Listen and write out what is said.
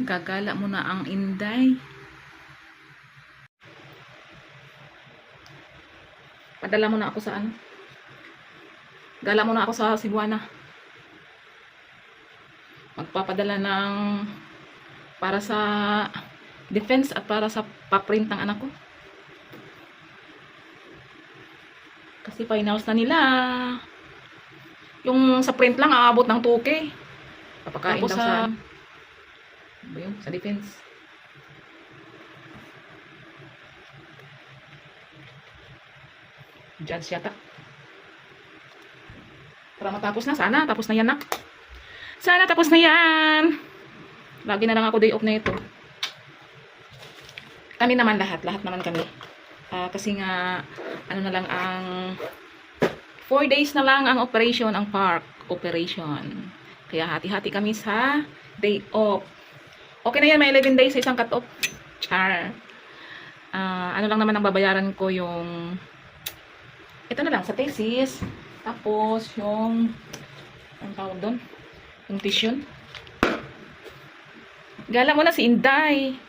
Gagala muna ang Inday. Padala muna ako sa ano. Gala muna ako sa Cebuana. Magpapadala ng para sa defense at para sa paprint ng anak ko. Kasi finals na nila. Yung sa print lang aabot ng 2K. Papakain daw sa ba yun? Sa defense. Judge yata. Para matapos na. Sana tapos na yan na. Sana tapos na yan. Lagi na lang ako day off na ito. Kami naman lahat naman kami. Kasi nga ano na lang ang 4 days na lang ang operation, ang park operation. Kaya hati-hati kami sa day off. Okay na yan, may 11 days sa isang cut-off. Char. Ano lang naman ang babayaran ko yung ito na lang sa thesis. Tapos yung ang tawag doon? Yung tuition. Gala mo na si Inday.